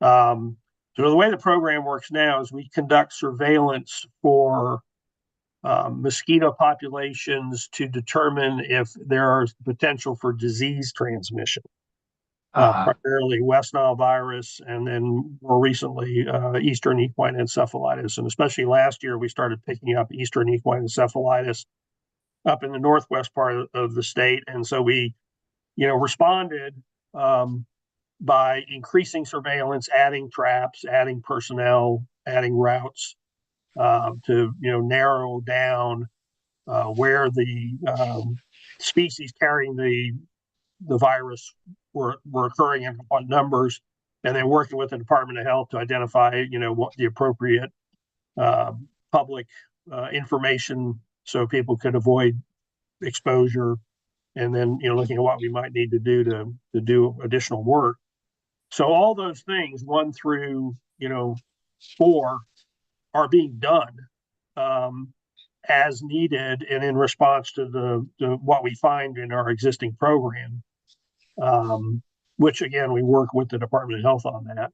So the way the program works now is we conduct surveillance for mosquito populations to determine if there is potential for disease transmission. Primarily West Nile virus, and then more recently, Eastern equine encephalitis. And especially last year, we started picking up Eastern equine encephalitis up in the northwest part of the state. And so we, responded by increasing surveillance, adding traps, adding personnel, adding routes to, narrow down where the species carrying the virus were occurring in what numbers, and then working with the Department of Health to identify, what the appropriate public information so people could avoid exposure, and then, looking at what we might need to do to do additional work. So all those things, 1 through, 4, are being done as needed and in response to the what we find in our existing program. Which again, we work with the Department of Health on that.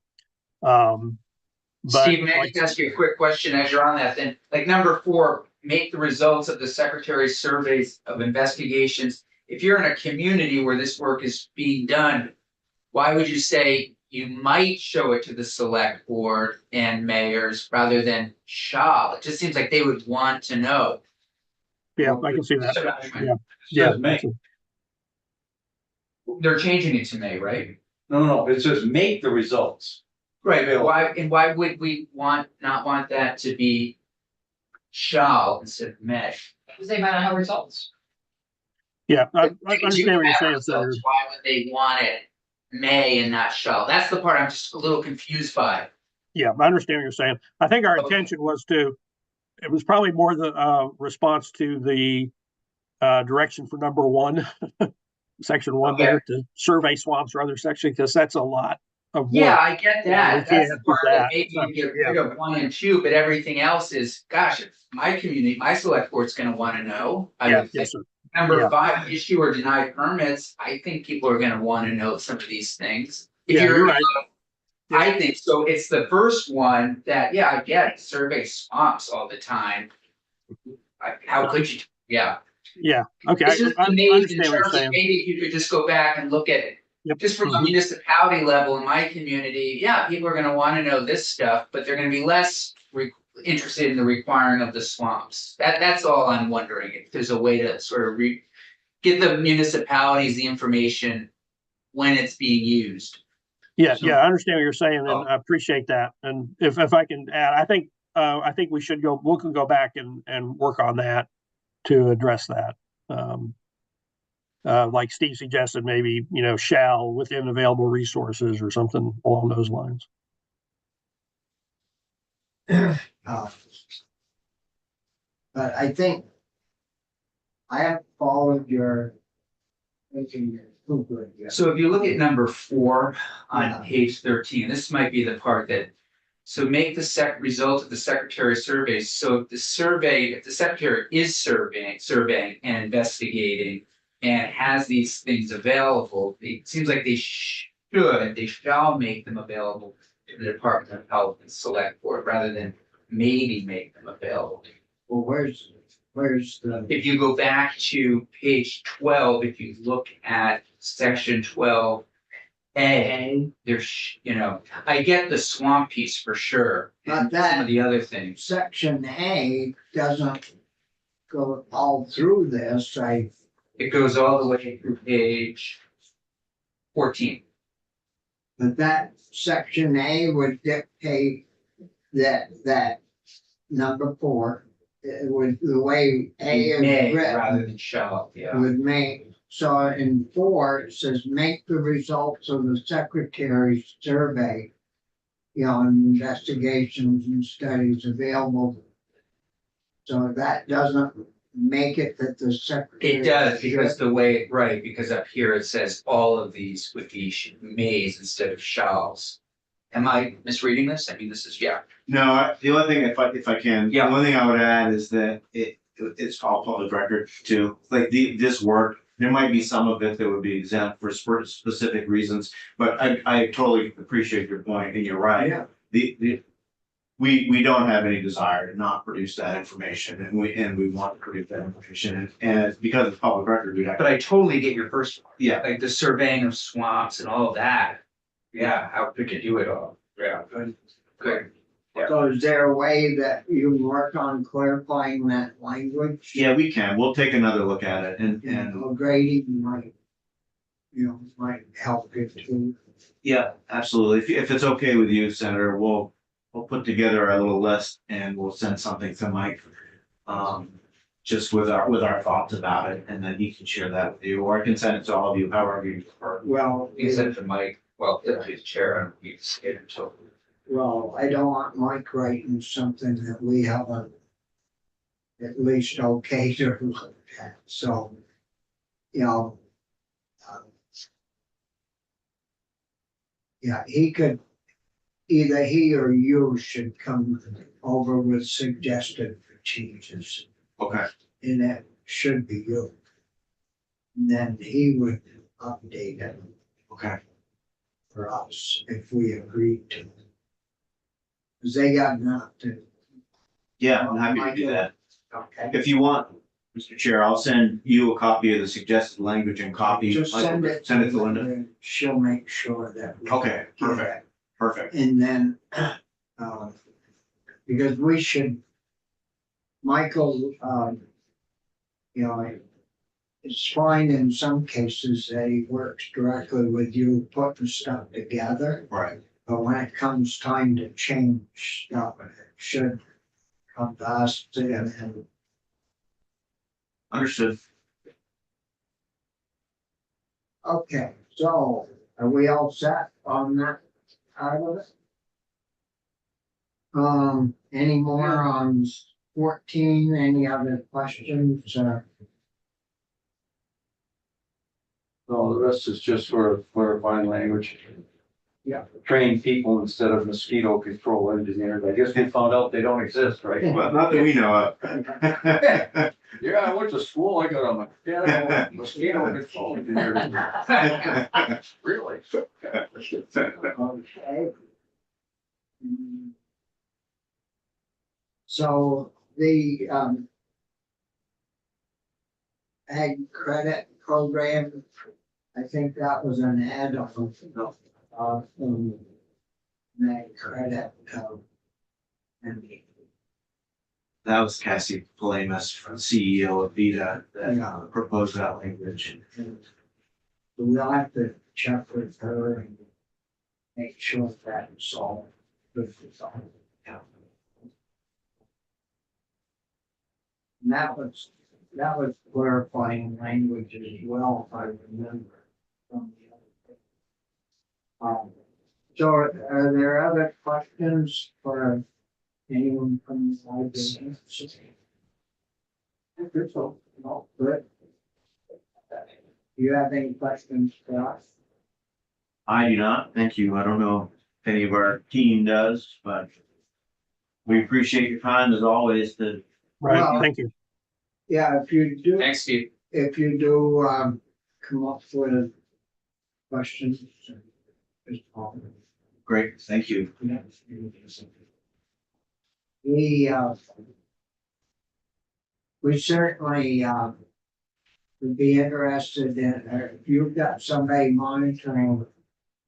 But Steve, may I just ask you a quick question as you're on that then? Like number 4, make the results of the Secretary's surveys of investigations. If you're in a community where this work is being done, why would you say you might show it to the select board and mayors rather than shall? It just seems like they would want to know. yeah, I can see that. Yeah. Says May. They're changing it to May, right? No, it says make the results. Right, but why would we not want that to be shall instead of may? Because they might not have results. Yeah, I Because understand you what you're have saying, results, Senator. why would they want it may and not shall? That's the part I'm just a little confused by. Yeah, I understand what you're saying. I think our Okay. intention was it was probably more the response to the direction for number 1, section 1 Okay. there, to survey swamps or other sections, because that's a lot of work. Yeah, I get Yeah, we that. That's the can't do part that that. maybe you get Yeah. rid of 1 and 2, but everything else is, gosh, if my community, my select board's gonna wanna know. I Yeah, would think. yes, sir. Number Yeah. 5, issue or deny permits. I think people are gonna wanna know some of these things. If Yeah, you're right. I think so. It's the first one that, yeah, I get survey swamps all the time. How could you? Yeah. Yeah, okay, It's just I amazing in understand what you're terms of saying. maybe if you could just go back and look at it. Yep. Just from a Mhm. municipality level in my community, yeah, people are gonna wanna know this stuff, but they're gonna be less interested in the requiring of the swamps. That's all I'm wondering, if there's a way to sort of give the municipalities the information when it's being used. Yeah, So- yeah, I understand what you're saying, and Oh. I appreciate that. And if I can add, I think we can go back and work on that to address that. Like Steve suggested, maybe, shall within available resources or something along those lines. But I think I have followed your thinking. So if you look at number 4 on Yeah. page 13, this might be the part that. So make the result of the secretary's surveys. So if the secretary is surveying and investigating and has these things available, it seems like they shall make them available to the Department of Health and Select Board rather than maybe make them available. Well, where's Where's the, If you go back to page 12, if you look at section 12A, there's, I get the swamp piece for sure. But And some that- of the other things. section A doesn't go all through this, It goes all the way through page 14. but that section A would dictate that number 4, it would, the way A is May written. rather than shall, yeah. Would make, so in 4, it says, make the results of the secretary's survey, investigations and studies available. So that doesn't make it that the secretary. It does, because the way, right, because up here it says all of these would be mays instead of shalls. Am I misreading this? I mean, this is, yeah. No, the only thing, if I can, the Yeah. only thing I would add is that it's all public record too. Like this work, there might be some of it that would be exempt for specific reasons, but I totally appreciate your point, and you're right. Yeah. We don't have any desire to not produce that information, and we want to produce that information, and it's because it's public record, we have. But I totally get your first one, Yeah, like the surveying of swamps and all of that. Yeah, how could you do it all? Yeah, good, good. So is there a way that you can work on clarifying that language? yeah, we can. We'll take another look at it, and Grading might, might help it too. yeah, absolutely. If it's okay with you, Senator, we'll put together a little list and we'll send something to Mike. Just with our thoughts about it, and then he can share that with you, or I can send it to all of you, however you prefer. Well, You said it to Mike, well, deputy chair, and we skated until. well, I don't want Mike writing something that we haven't at least okay to look at, so, yeah, he could, either he or you should come over with suggested changes, Okay, and that should be you. And then he would update it okay. for us if we agreed to. Cause they got not to, Yeah, I'm happy to do that. okay? If you want, Mr. Chair, I'll send you a copy of the suggested language and copy. Just send it to Linda. and she'll make sure that. we Okay, get perfect, it. perfect. And then, because we should, Michael, it's fine in some cases that he works directly with you, putting stuff together. Right. But when it comes time to change stuff, it should come to us and Understood. okay, so are we all set on that part of it? Any more on 14, any other questions, No, the rest is just sort of clarifying language. Yeah. Train people instead of mosquito control engineers. I guess we found out they don't exist, right? Well, not that we know of. Yeah, I went to school, I got a mosquito control engineer. Really? okay. So the, ag credit program, I think that was an add-on, from ag credit, and That was Cassie Palamas, CEO of Vita, that proposed that language. we'll have to check with her and make sure that's all good for all. Yeah. And that was clarifying language as well, if I remember from the other. So are there other questions for anyone from the library? No, good. Do you have any questions for us? I do not, thank you. I don't know if any of our team does, but we appreciate your time as always to. Right, Well- thank you. Yeah, if you do, Thanks, Steve. if you do, come up with questions. Just call me. Great, thank you. We, we certainly, would be interested in, if you've got somebody monitoring,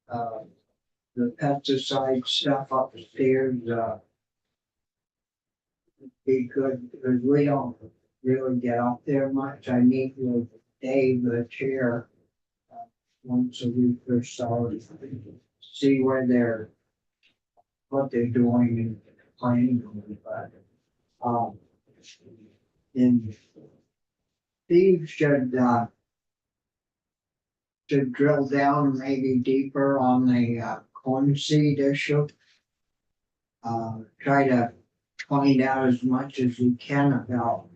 the pesticide stuff upstairs, be good, because we don't really get up there much. I meet with Dave, the chair, once a week or so, to see where they're, what they're doing and planning, but, and Steve should drill down maybe deeper on the corn seed issue. Try to find out as much as we can about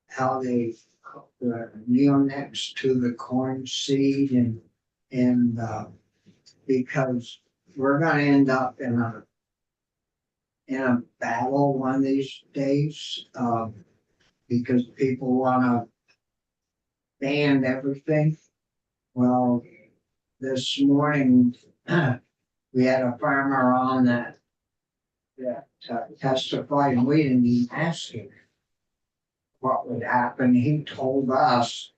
how they cook the neonics to the corn seed and because we're gonna end up in a battle one of these days, because people wanna ban everything. Well, this morning, we had a farmer on that testified, and we didn't even ask him what would happen. He told us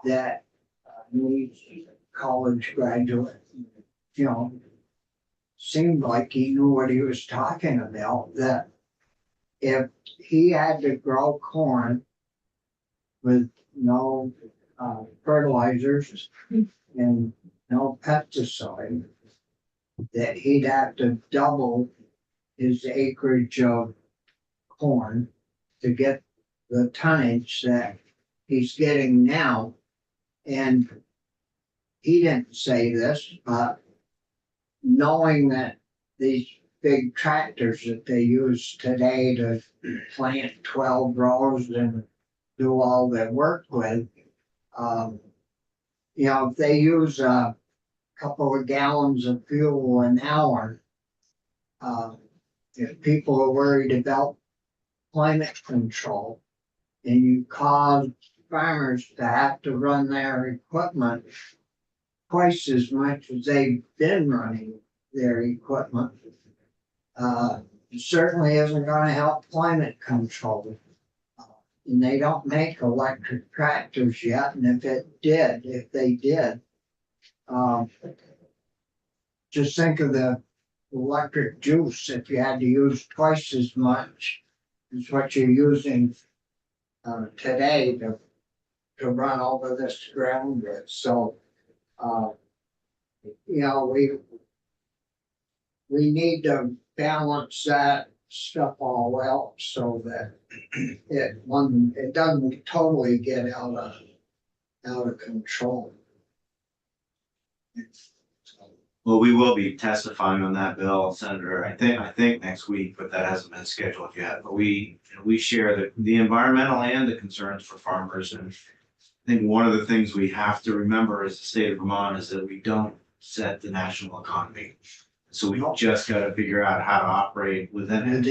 that he's a college graduate, you know, seemed like he knew what he was talking about, that if he had to grow corn with no fertilizers and no pesticide, that he'd have to double his acreage of corn to get the tonnage that he's getting now. And he didn't say this, but knowing that these big tractors that they use today to plant 12 rows and do all their work with, you know, if they use a couple of gallons of fuel an hour, if people are worried about climate control and you cause farmers to have to run their equipment twice as much as they've been running their equipment, it certainly isn't going to help climate control. And they don't make electric tractors yet, and if they did, just think of the electric juice if you had to use twice as much as what you're using today to run over this ground with. So, you know, we need to balance that stuff all out so that it doesn't totally get out of control. Well, we will be testifying on that bill, Senator, I think next week, but that hasn't been scheduled yet. But we share the environmental and the concerns for farmers. And I think one of the things we have to remember as the state of Vermont is that we don't set the national economy. So we've just got to figure out how to operate within it.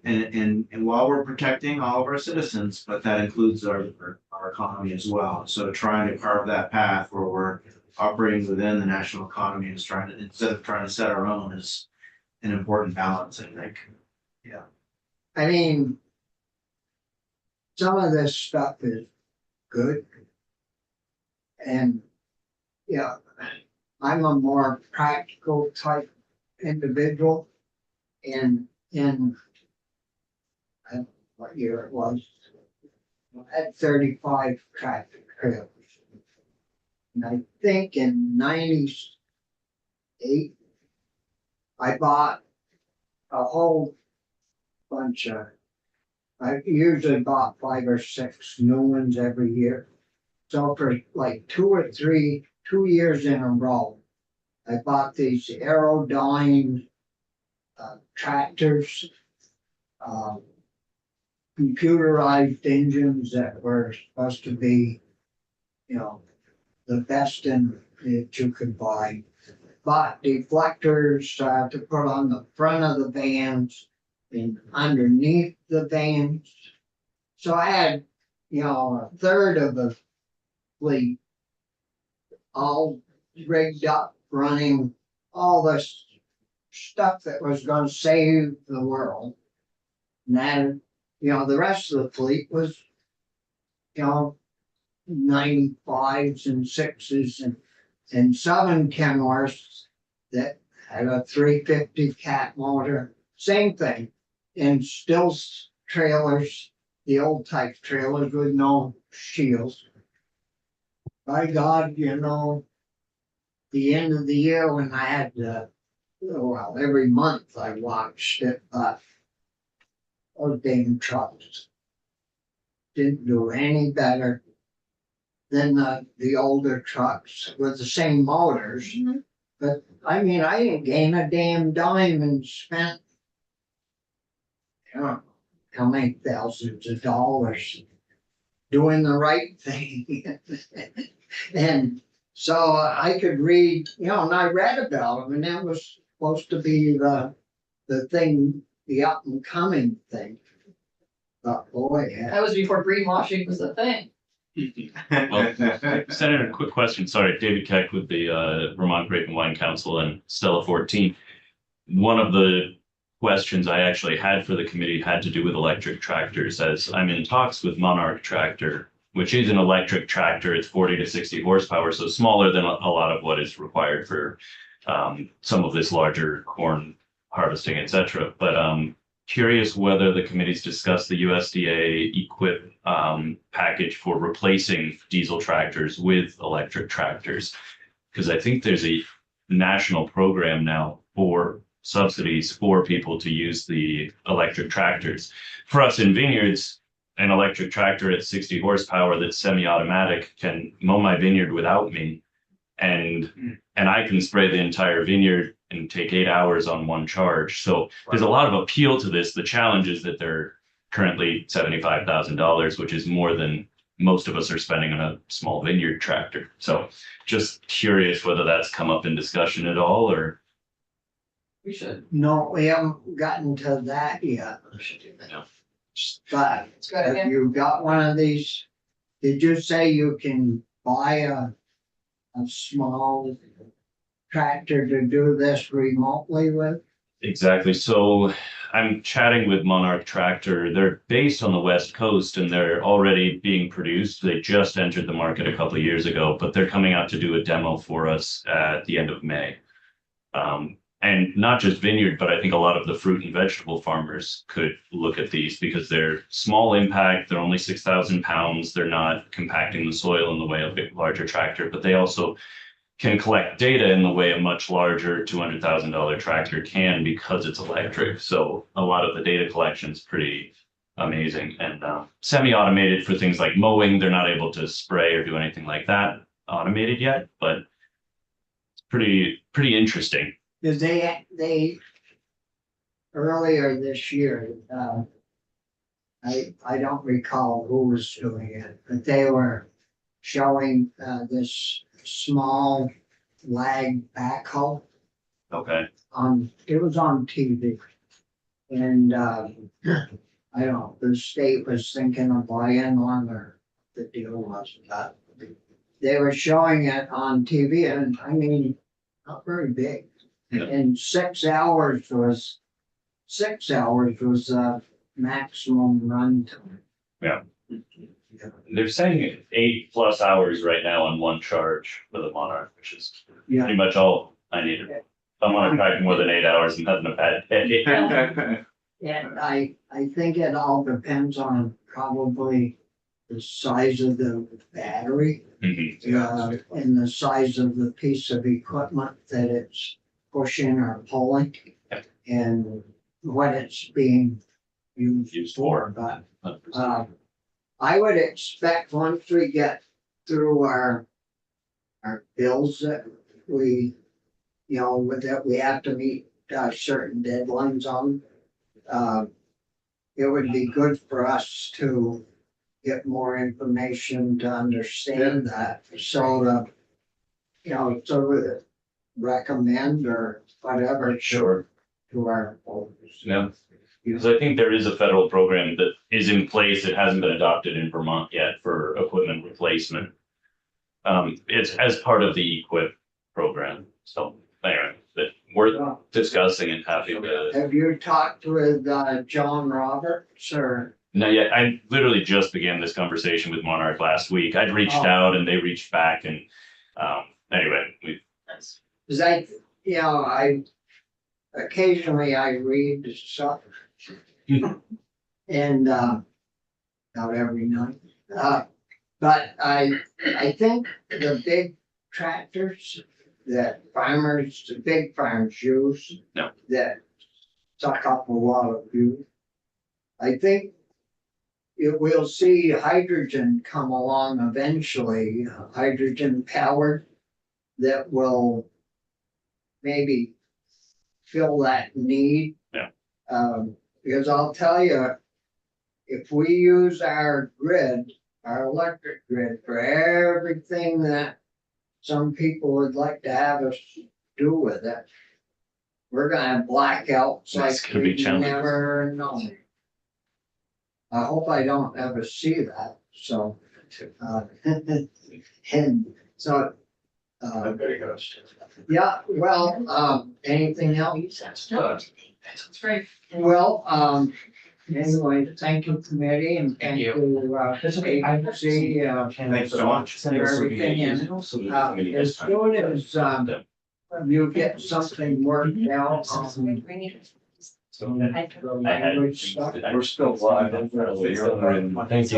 And while we're protecting all of our citizens, but that includes our economy as well. So trying to carve that path where we're operating within the national economy is instead of trying to set our own is an important balance, I think. Yeah. I mean, some of this stuff is good. And yeah, I'm a more practical type individual. And in what year it was, I had 35 tractor trailers. And I think in 98, I bought a whole bunch of, I usually bought 5 or 6 new ones every year. So for like 2 years in a row, I bought these Aerodyne tractors, computerized engines that were supposed to be, you know, the best that you could buy. Bought deflectors to put on the front of the vans and underneath the vans. So I had, you know, a third of the fleet all rigged up, running all this stuff that was going to save the world. And that, the rest of the fleet was, 95s and 6s and 7 Kenworths that had a 350 cat motor, same thing. And still trailers, the old type trailers with no shields. By God, the end of the year when I had well, every month I watched it, but those damn trucks didn't do any better than the older trucks with the same motors. But I mean, I didn't gain a damn dime and spent, how many thousands of dollars doing the right thing. And so I could read, and I read about them, and that was supposed to be the thing, the up and coming thing. But boy, That was before greenwashing was a thing. Senator, quick question. Sorry, David Keck with the Vermont Grape and Wine Council and Stella 14. One of the questions I actually had for the committee had to do with electric tractors, as I'm in talks with Monarch Tractor, which is an electric tractor. It's 40 to 60 horsepower, so smaller than a lot of what is required for some of this larger corn harvesting, etc. But curious whether the committee's discussed the USDA equip package for replacing diesel tractors with electric tractors, because I think there's a national program now for subsidies for people to use the electric tractors. For us in vineyards, an electric tractor at 60 horsepower that's semi-automatic can mow my vineyard without me, and I can spray the entire vineyard and take 8 hours on one charge. So there's a lot of appeal to this. The challenge is that they're currently $75,000, which is more than most of us are spending on a small vineyard tractor. So just curious whether that's come up in discussion at all, or We should. no, we haven't gotten to that yet. No. But It's a good if idea. you got one of these, did you say you can buy a small tractor to do this remotely with? Exactly. So I'm chatting with Monarch Tractor. They're based on the West Coast and they're already being produced. They just entered the market a couple of years ago, but they're coming out to do a demo for us at the end of May. And not just vineyard, but I think a lot of the fruit and vegetable farmers could look at these because they're small impact. They're only 6,000 pounds. They're not compacting the soil in the way of a big, larger tractor, but they also can collect data in the way a much larger $200,000 tractor can because it's electric. So a lot of the data collection is pretty amazing and semi-automated for things like mowing. They're not able to spray or do anything like that automated yet, but it's pretty interesting. Because they earlier this year, I don't recall who was doing it, but they were showing this small lag backhoe Okay. it was on TV. And I don't know, the state was thinking of buying one or the deal was, but they were showing it on TV and I mean, not very big. Yeah. And 6 hours was maximum run time. Yeah. They're saying 8+ hours right now on one charge for the Monarch, which is Yeah, pretty much all I needed. If I'm on a track more than 8 hours and having a bad day. and I think it all depends on probably the size of the battery. Mhm. And the size of the piece of equipment that it's pushing or pulling. Yep. And what it's being used Used for, for. but I would expect once we get through our bills that we, that we have to meet certain deadlines on. It would be good for us to get more information to understand that, so to recommend or whatever Sure. to our voters. Yeah. Because I think there is a federal program that is in place. It hasn't been adopted in Vermont yet for equipment replacement. It's as part of the EQIP program. So anyway, that worth discussing and happy to. Have you talked with John Roberts or? No, yeah, I literally just began this conversation with Monarch last week. I'd reached Oh. out and they reached back and, anyway, we, Cause I occasionally I read stuff. And, not every night, but I think the big tractors that farmers, the big farms use. No. That suck up a lot of fuel. I think we'll see hydrogen come along eventually, hydrogen powered, that will maybe fill that need. Yeah. Because I'll tell you, if we use our grid, our electric grid for everything that some people would like to have us do with it, we're gonna have blackouts like That's gonna be we challenging. never known. I hope I don't ever see that, so, and so, yeah, well, anything else? That's great. Well, anyway, thank you committee and thank you, agency, Thanks so much. for everything. And, as soon as, you get something worked out on I had, language stuff. we're still live. Thank you.